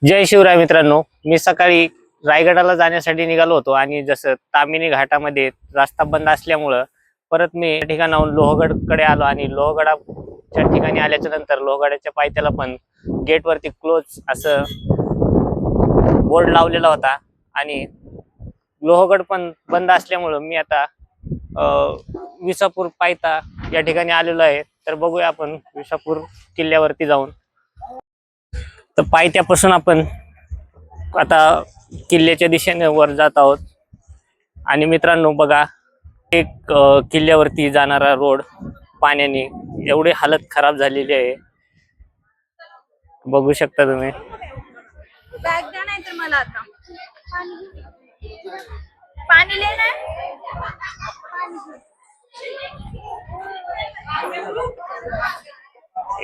जय शिवराय मित्रांनो, मी सकाळी रायगडाला जाण्यासाठी निघालो होतो आणि जसं तामिनी घाटामध्ये रस्ता बंद असल्यामुळं परत मी या ठिकाणाहून लोहगडकडे आलो आणि लोहगडाच्या ठिकाणी आल्याच्या नंतर लोहगडाच्या पायथ्याला पण गेटवरती क्लोज असं बोर्ड लावलेला होता आणि लोहगड पण बंद असल्यामुळं मी आता विसापूर पायथा या ठिकाणी आलेलो आहे। तर बघूया आपण विसापूर किल्ल्यावरती जाऊन। तर पायथ्यापासून आपण आता किल्ल्याच्या दिशेने वर जात आहोत आणि मित्रांनो बघा, एक किल्ल्यावरती जाणारा रोड पाण्याने एवढी हालत खराब झालेली आहे, बघू शकता तुम्ही। बॅग द्या नाही तर मला आता पाणी लेना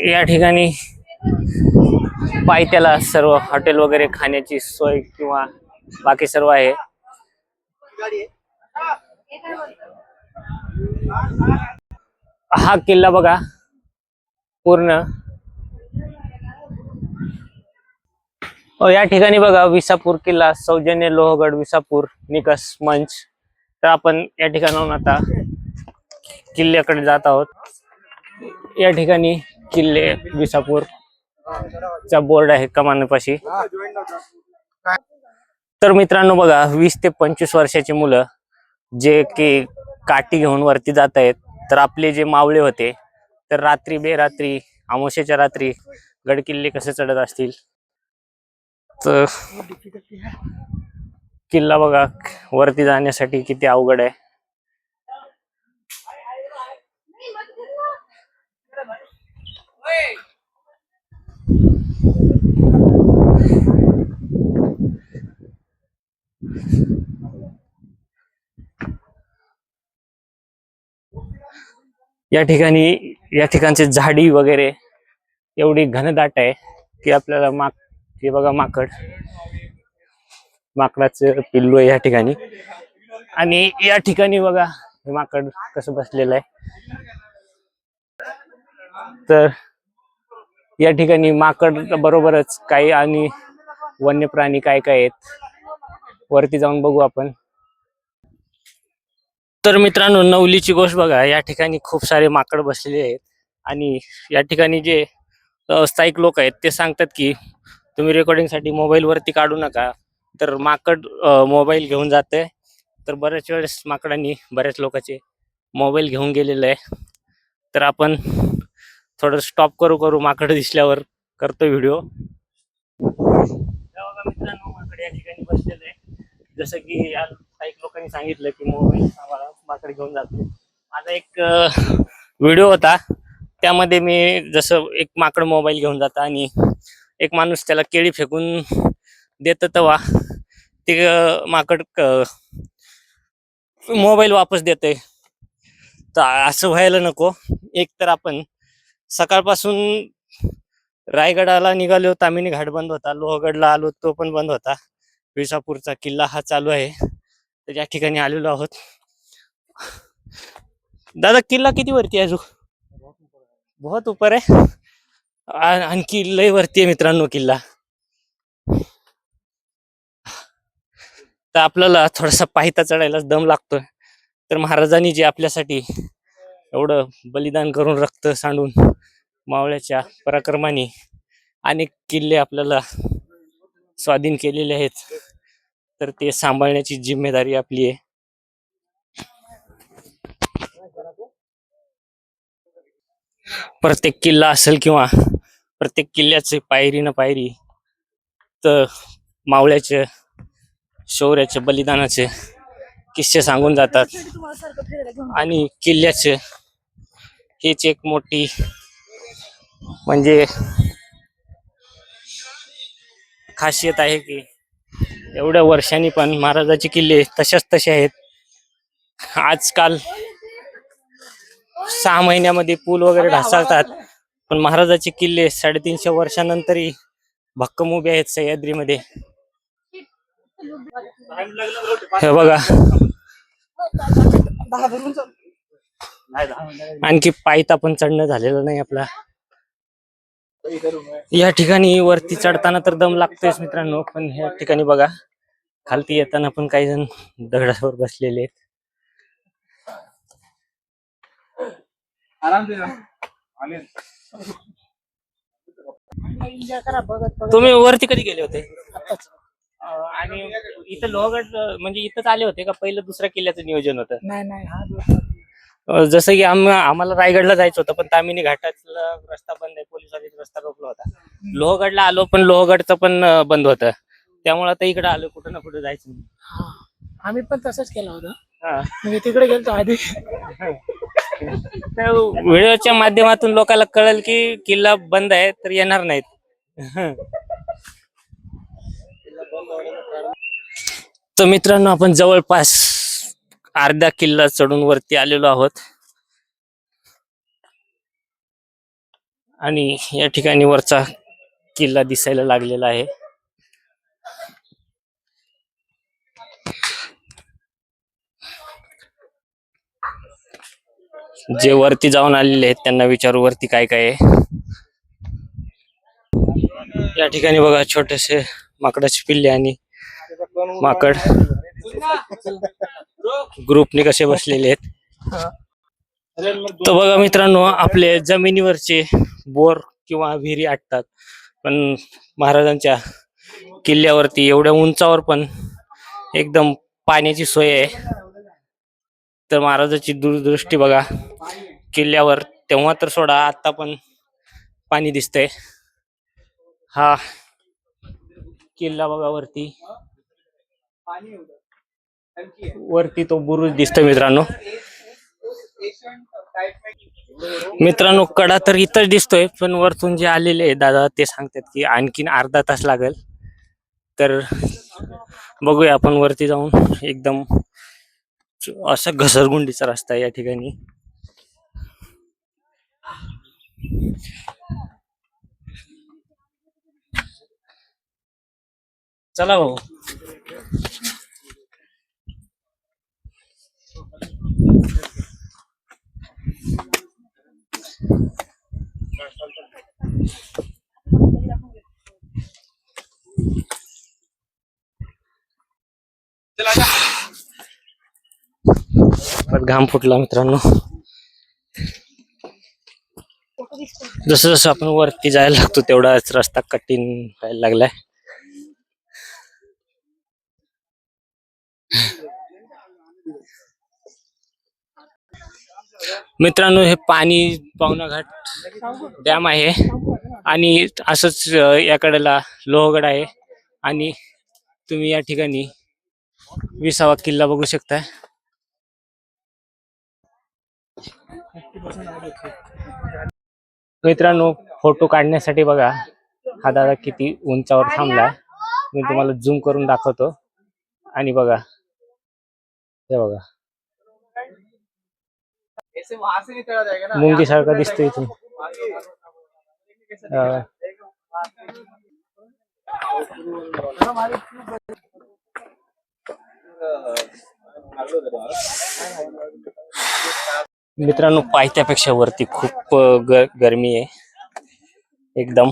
या ठिकाणी पायथ्याला सर्व हॉटेल वगैरे खाण्याची सोय किंवा बाकी सर्व आहे। हा किल्ला बघा पूर्ण या ठिकाणी बघा विसापूर किल्ला सौजन्य लोहगड विसापूर निकष मंच। तर आपण या ठिकाणाहून आता किल्ल्याकडे जात आहोत। या ठिकाणी किल्ले विसापूर चा बोर्ड आहे कमानीपाशी। तर मित्रांनो बघा, 20 ते 25 वर्षाची मुलं जे की काठी घेऊन वरती जात आहेत, तर आपले जे मावळे होते तर रात्री बेरात्री अमावस्येच्या रात्री गड किल्ले कसे चढत असतील। तर किल्ला बघा वरती जाण्यासाठी किती अवघड आहे। या ठिकाणचे झाडी वगैरे एवढी घनदाट आहे की आपल्याला हे बघा माकडाचं पिल्लू आहे या ठिकाणी। आणि या ठिकाणी बघा हे माकड कसं बसलेलं आहे। तर या ठिकाणी माकड बरोबरच काही आणि वन्य प्राणी काय काय आहेत वरती जाऊन बघू आपण। तर मित्रांनो नवलीची गोष्ट बघा, या ठिकाणी खूप सारे माकड बसलेले आहेत आणि या ठिकाणी जे स्थायिक लोक आहेत ते सांगतात की तुम्ही रेकॉर्डिंग साठी मोबाईल वरती काढू नका, तर माकड मोबाईल घेऊन जाते। तर बऱ्याच वेळेस माकडांनी बऱ्याच लोकांचे मोबाईल घेऊन गेलेले आहे। तर आपण थोडं स्टॉप करू माकड दिसल्यावर करतो व्हिडिओ। मित्रांनो माकड या ठिकाणी बसलेलं आहे, जसं की या काही लोकांनी सांगितलं की मोबाईल माकड घेऊन जातो। माझा एक व्हिडिओ होता त्यामध्ये मी जसं एक माकड मोबाईल घेऊन जाता आणि एक माणूस त्याला केळी फेकून देत, तेव्हा ते माकड मोबाईल वापस देते। तर असं व्हायला नको। एक तर आपण सकाळपासून रायगडाला निघालो, तामिनी घाट बंद होता, लोहगडला आलो तो पण बंद होता, विसापूरचा किल्ला हा चालू आहे। तर या ठिकाणी आलेलो आहोत। दादा किल्ला किती वरती आहे? बहुत ऊपर आहे, आणखी लय वरती आहे मित्रांनो किल्ला। तर आपल्याला थोडासा पायथा चढायलाच दम लागतोय। तर महाराजांनी जे आपल्यासाठी एवढं बलिदान करून रक्त सांडून मावळ्याच्या पराक्रमाने अनेक किल्ले आपल्याला स्वाधीन केलेले आहेत, तर ते सांभाळण्याची जिम्मेदारी आपली आहे। प्रत्येक किल्ला असेल किंवा प्रत्येक किल्ल्याचे पायरी न पायरी तर मावळ्याचे शौर्याचे बलिदानाचे किस्से सांगून जातात आणि किल्ल्याचे हीच एक मोठी म्हणजे खासियत आहे की एवढ्या वर्षांनी पण महाराजाचे किल्ले तशाच तसे आहेत। आजकाल 6 महिन्यामध्ये पूल वगैरे ढासळतात, पण महाराजाचे किल्ले 350 वर्षानंतरही भक्कम उभे आहेत सह्याद्रीमध्ये। हे बघा आणखी पायथा पण चढणं झालेलं नाही आपला। या ठिकाणी वरती चढताना तर दम लागतोयच मित्रांनो, पण ह्या ठिकाणी बघा खालती येताना पण काही जण दगडावर बसलेले आहेत. तुम्ही वरती कधी गेले होते? आणि इथं लोहगड म्हणजे इथंच आले होते का पहिलं दुसऱ्या किल्ल्याचं नियोजन होतं? नाही नाही हा जसं की आम्हाला रायगडला जायचं होतं, पण तामिनी घाटातला रस्ता बंद आहे, पोलिसांनी रस्ता रोखला होता. लोहगडला आलो, पण लोहगडचं पण बंद होतं. त्यामुळे आता इकडे आलो, कुठं ना कुठं जायचं म्हणून. हा आम्ही पण तसंच केलं होतं. हा. म्हणजे तिकडे गेलतो आधी. तर व्हिडिओच्या माध्यमातून लोकांना कळेल की किल्ला बंद आहे, तर येणार नाहीत. तर मित्रांनो, आपण जवळपास अर्धा किल्ला चढून वरती आलेलो आहोत आणि या ठिकाणी वरचा किल्ला दिसायला लागलेला आहे. जे वरती जाऊन आलेले आहेत त्यांना विचारू वरती काय काय आहे. या ठिकाणी बघा छोटेसे माकडाचे पिल्ले आणि माकड ग्रुपने कसे बसलेले आहेत. तर बघा मित्रांनो, आपले जमिनीवरचे बोर किंवा विहिरी आटतात, पण महाराजांच्या किल्ल्यावरती एवढ्या उंचावर पण एकदम पाण्याची सोय आहे. तर महाराजांची दूरदृष्टी बघा, किल्ल्यावर तेव्हा तर सोडा, आता पण पाणी दिसतंय. हा किल्ला बघा वरती, वरती तो बुरुज दिसतोय मित्रांनो. मित्रांनो, कडा तर इथंच दिसतोय, पण वरतून जे आलेले दादा ते सांगतात की आणखीन अर्धा तास लागेल. तर बघूया आपण वरती जाऊन. एकदम असा घसरगुंडीचा रस्ता आहे या ठिकाणी. चला भाऊ. पण घाम फुटला मित्रांनो. जसं जसं आपण वरती जायला लागतो तेवढाच रस्ता कठीण व्हायला लागलाय. मित्रांनो, हे पाणी पावना घाट डॅम आहे आणि असंच या कडेला लोहगड आहे आणि तुम्ही या ठिकाणी 20वा किल्ला बघू शकताय. मित्रांनो, फोटो काढण्यासाठी बघा हा दादा किती उंचावर थांबलाय. मी तुम्हाला झूम करून दाखवतो. आणि बघा, हे बघा, मुंगी सारखा दिसतोय इथून. मित्रांनो, पायथ्यापेक्षा वरती खूप गरमी आहे एकदम.